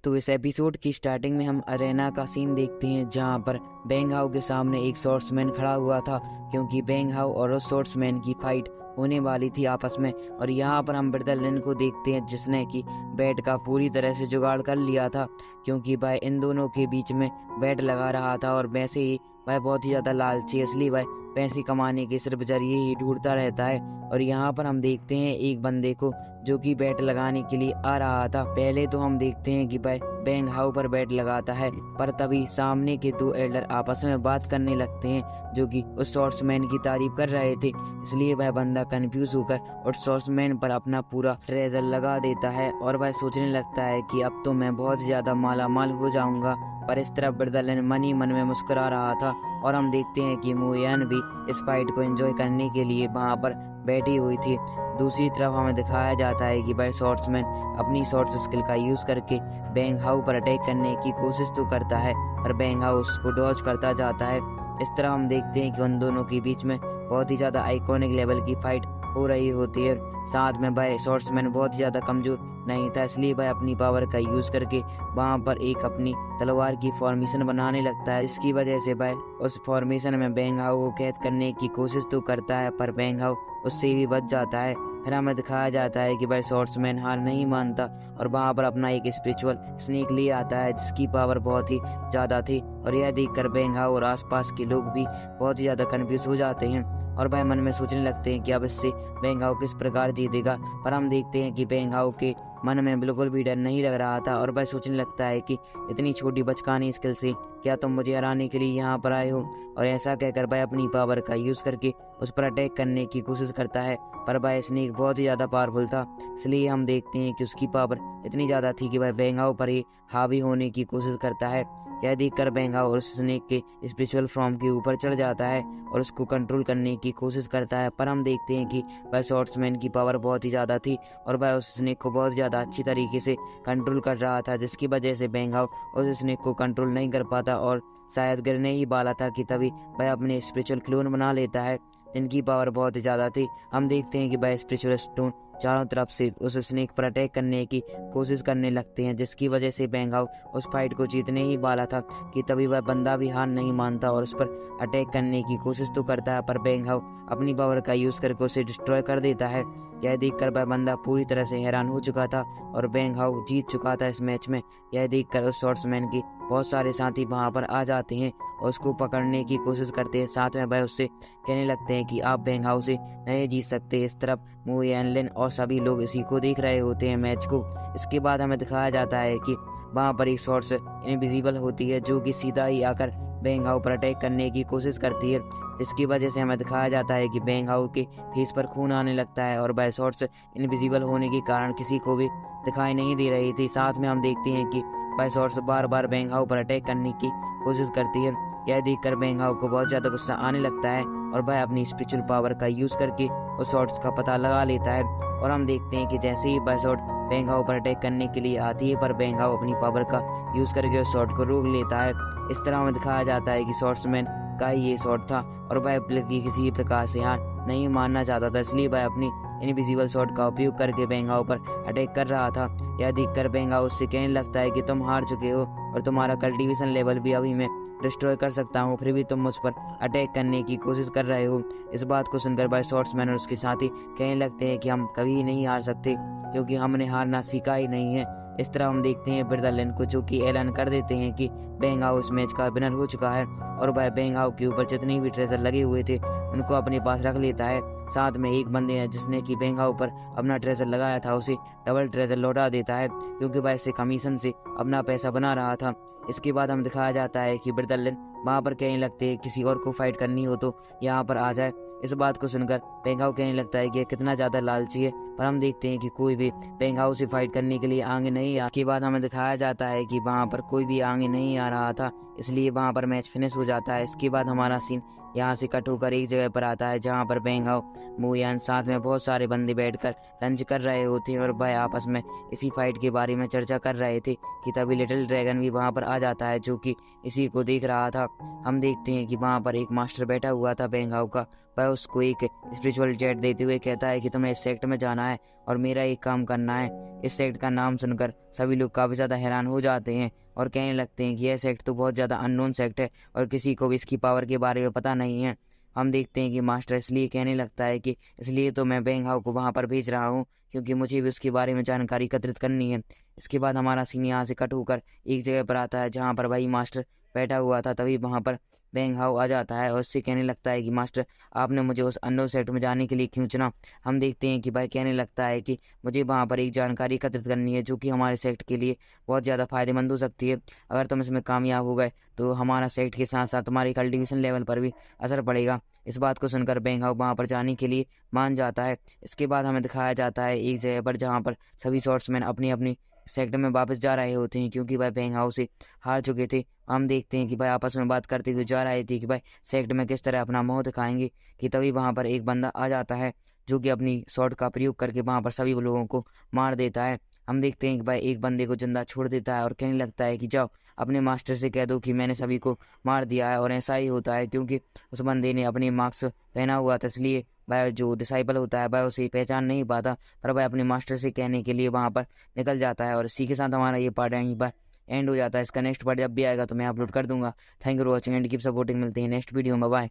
तो इस एपिसोड की स्टार्टिंग में हम अरेना का सीन देखते हैं जहां पर बैंग हाउ के सामने एक स्वॉर्ड्समैन खड़ा हुआ था, क्योंकि बैंग हाउ और उस स्वॉर्ड्समैन की फाइट होने वाली थी आपस में। और यहाँ पर हम ब्रदरलैंड को देखते हैं जिसने कि बैट का पूरी तरह से जुगाड़ कर लिया था, क्योंकि वह इन दोनों के बीच में बैट लगा रहा था। और वैसे ही वह बहुत ही ज़्यादा लालची, इसलिए वह पैसे कमाने के सिर्फ जरिए ही ढूंढता रहता है। और यहाँ पर हम देखते हैं एक बंदे को जो कि बैट लगाने के लिए आ रहा था। पहले तो हम देखते हैं कि वह बैंग हाउ पर बैट लगाता है, पर तभी सामने के दो एल्डर आपस में बात करने लगते हैं जो कि उस स्वॉर्ड्समैन की तारीफ कर रहे थे। इसलिए वह बंदा कंफ्यूज होकर उस स्वॉर्ड्समैन पर अपना पूरा ट्रेजर लगा देता है और वह सोचने लगता है कि अब तो मैं बहुत ज्यादा माला माल हो जाऊंगा। पर इस तरफ ब्रदरलैंड मन ही मन में मुस्कुरा रहा था। और हम देखते हैं कि मुयन भी इस फाइट को एंजॉय करने के लिए वहां पर बैठी हुई थी। दूसरी तरफ हमें दिखाया जाता है कि वह स्वॉर्ड्समैन अपनी स्वॉर्ड्स स्किल का यूज करके बैंग हाउ पर अटैक करने की कोशिश तो करता है, पर बैंग हाउ उसको डॉज करता जाता है। इस तरह हम देखते हैं कि उन दोनों के बीच में बहुत ही ज्यादा आइकॉनिक लेवल की फाइट हो रही होती है। साथ में वह स्वॉर्ड्समैन बहुत ही ज्यादा कमजोर नहीं था, इसलिए वह अपनी पावर का यूज करके वहां पर एक अपनी तलवार की फॉर्मेशन बनाने लगता है, जिसकी वजह से वह उस फॉर्मेशन में बैंग हाउ को कैद करने की कोशिश तो करता है, पर बैंग हाउ उससे भी बच जाता है। फिर हमें दिखाया जाता है कि वह स्वॉर्ड्समैन हार नहीं मानता और वहां पर अपना एक स्पिरिचुअल स्नेक ले आता है जिसकी पावर बहुत ही ज्यादा थी। और यह देखकर बैंग हाउ और आसपास के लोग भी बहुत ही ज्यादा कंफ्यूज हो जाते हैं और वह मन में सोचने लगते हैं कि अब इससे बैंग हाउ किस प्रकार जीतेगा। पर हम देखते हैं कि बैंग हाउ के मन में बिल्कुल भी डर नहीं लग रहा था और वह सोचने लगता है कि इतनी छोटी बचकानी स्किल से क्या तुम मुझे हराने के लिए यहाँ पर आए हो। और ऐसा कहकर वह अपनी पावर का यूज करके उस पर अटैक करने की कोशिश करता है, पर वह स्नेक बहुत ही ज्यादा पावरफुल था, इसलिए हम देखते हैं कि उसकी पावर इतनी ज्यादा थी कि वह बैंग हाउ पर ही हावी होने की कोशिश करता है। यह देखकर बैंग हाउ उस स्नेक के स्पिरिचुअल फॉर्म के ऊपर चढ़ जाता है और उसको कंट्रोल करने की कोशिश करता है, पर हम देखते हैं कि वह स्वॉर्ड्समैन की पावर बहुत ही ज्यादा थी और वह उस स्नेक को बहुत ज्यादा अच्छी तरीके से कंट्रोल कर रहा था, जिसकी वजह से बैंग हाउ उस स्नेक को कंट्रोल नहीं कर पाता और शायद गिरने ही वाला था कि तभी वह अपने स्पिरिचुअल क्लोन बना लेता है जिनकी पावर बहुत ही ज्यादा थी। हम देखते हैं कि वह स्पिरिचुअल स्टोन चारों तरफ से उस स्नेक पर अटैक करने की कोशिश करने लगते हैं, जिसकी वजह से बैंग हाउ उस फाइट को जीतने ही वाला था कि तभी वह बंदा भी हार नहीं मानता और उस पर अटैक करने की कोशिश तो करता है, पर बैंग हाउ अपनी पावर का यूज करके उसे डिस्ट्रॉय कर देता है। यह देखकर वह बंदा पूरी तरह से हैरान हो चुका था और बैंग हाउ जीत चुका था इस मैच में। यह देखकर उस स्वॉर्ड्समैन की बहुत सारे साथी वहां पर आ जाते हैं और उसको पकड़ने की कोशिश करते हैं। साथ में वह उससे कहने लगते हैं कि आप बैंग हाउ से नहीं जीत सकते। इस तरफ मुयन और सभी लोग इसी को देख रहे होते हैं मैच को। इसके बाद हमें दिखाया जाता है कि वहां पर एक स्वॉर्ड्स इनविजिबल होती है जो कि सीधा ही आकर बैंग हाउ पर अटैक करने की कोशिश करती है, जिसकी वजह से हमें दिखाया जाता है कि बैंग हाउ के फेस पर खून आने लगता है और वह स्वॉर्ड्स इनविजिबल होने के कारण किसी को भी दिखाई नहीं दे रही थी। साथ में हम देखते हैं कि वह swords bar bar bang how पर अटैक करने की कोशिश करती है। यह देखकर बैंग हाउ को बहुत ज्यादा गुस्सा आने लगता है और वह अपनी स्पिरिचुअल पावर का यूज करके उस स्वॉर्ड्स का पता लगा लेता है। और हम देखते हैं कि जैसे ही वह स्वॉर्ड बैंग हाउ पर अटैक करने के लिए आती है, पर बैंग हाउ अपनी पावर का यूज करके उस स्वॉर्ड को रोक लेता है। इस तरह हमें दिखाया जाता है कि स्वॉर्ड्समैन का ही ये स्वॉर्ड था और वह की किसी प्रकार से हार नहीं मानना चाहता था, इसलिए वह अपनी इनविजिबल स्वॉर्ड का उपयोग करके बैंग हाउ पर अटैक कर रहा था। यह देखकर बैंग हाउ उससे कहने लगता है कि तुम हार चुके हो और तुम्हारा कल्टीवेशन लेवल भी अभी मैं डिस्ट्रॉय कर सकता हूँ, फिर भी तुम मुझ पर अटैक करने की कोशिश कर रहे हो। इस बात को सुनकर वह स्वॉर्ड्समैन और उसके साथी कहने लगते हैं कि हम कभी नहीं हार सकते क्योंकि हमने हारना सीखा ही नहीं है। इस तरह हम देखते हैं ब्रदरलैंड को जो कि ऐलान कर देते हैं कि बैंग हाउ इस मैच का विनर हो चुका है और वह बैंग हाउ के ऊपर जितने भी ट्रेजर लगे हुए थे उनको अपने पास रख लेता है। साथ में एक बंदे हैं जिसने कि बैंग हाउ पर अपना ट्रेजर लगाया था उसे डबल ट्रेजर लौटा देता है क्योंकि वह इसे कमीशन से अपना पैसा बना रहा था। इसके बाद हम दिखाया जाता है कि ब्रदरलैंड वहां पर कहने लगते हैं किसी और को फाइट करनी हो तो यहाँ पर आ जाए। इस बात को सुनकर बैंग हाउ कहने लगता है कि कितना ज्यादा लालची है, पर हम देखते हैं कि कोई भी बैंग हाउ से फाइट करने के लिए आगे नहीं आ। इसके बाद हमें दिखाया जाता है कि वहां पर कोई भी आगे नहीं आ रहा था, इसलिए वहां पर मैच फिनिश हो जाता है। इसके बाद हमारा सीन यहाँ से कट होकर एक जगह पर आता है जहाँ पर बेंग हाओ, मुयान साथ में बहुत सारे बंदे बैठकर लंच कर रहे होते हैं और वह आपस में इसी फाइट के बारे में चर्चा कर रहे थे कि तभी लिटिल ड्रैगन भी वहाँ पर आ जाता है जो कि इसी को देख रहा था। हम देखते हैं कि वहाँ पर एक मास्टर बैठा हुआ था बेंग हाओ का। वह उसको एक स्पिरिचुअल जेट देते हुए कहता है कि तुम्हें इस सेक्ट में जाना है और मेरा एक काम करना है। इस सेक्ट का नाम सुनकर सभी लोग काफ़ी ज़्यादा हैरान हो जाते हैं और कहने लगते हैं कि यह सेक्ट तो बहुत ज़्यादा अननोन सेक्ट है और किसी को भी इसकी पावर के बारे में पता नहीं है। हम देखते हैं कि मास्टर इसलिए कहने लगता है कि इसलिए तो मैं बेंग हाओ को वहाँ पर भेज रहा हूँ क्योंकि मुझे भी उसके बारे में जानकारी एकत्रित करनी है। इसके बाद हमारा सीन यहाँ से कट होकर एक जगह पर आता है जहाँ पर वही मास्टर बैठा हुआ था। तभी वहाँ पर बेंग हाओ आ जाता है और उससे कहने लगता है कि मास्टर, आपने मुझे उस अननोन सेक्ट में जाने के लिए क्यों चुना। हम देखते हैं कि भाई कहने लगता है कि मुझे वहाँ पर एक जानकारी एकत्रित करनी है जो कि हमारे सेक्ट के लिए बहुत ज़्यादा फायदेमंद हो सकती है। अगर तुम इसमें कामयाब हो गए तो हमारा सेक्ट के साथ साथ तुम्हारे कल्टीवेशन लेवल पर भी असर पड़ेगा। इस बात को सुनकर बेंग हाओ वहाँ पर जाने के लिए मान जाता है। इसके बाद हमें दिखाया जाता है एक जगह पर जहाँ पर सभी स्वॉर्ड्समैन अपनी अपनी सेक्टर में वापस जा रहे होते हैं क्योंकि भाई बेंग हाओ से हार चुके थे। हम देखते हैं कि भाई आपस में बात करते हुए जा रहे थे कि भाई सेक्ट में किस तरह अपना मुँह दिखाएंगे कि तभी वहाँ पर एक बंदा आ जाता है जो कि अपनी शॉट का प्रयोग करके वहाँ पर सभी लोगों को मार देता है। हम देखते हैं कि भाई एक बंदे को जिंदा छोड़ देता है और कहने लगता है कि जाओ अपने मास्टर से कह दो कि मैंने सभी को मार दिया है। और ऐसा ही होता है क्योंकि उस बंदे ने अपनी मास्क पहना हुआ था, इसलिए वह जो डिसाइपल होता है वह उसे पहचान नहीं पाता, पर वह अपने मास्टर से कहने के लिए वहाँ पर निकल जाता है। और इसी के साथ हमारा ये पार्ट यहीं पर एंड हो जाता है। इसका नेक्स्ट पार्ट जब भी आएगा तो मैं अपलोड कर दूंगा। Thank you for watching and keep supporting. मिलते हैं नेक्स्ट वीडियो में, बाय।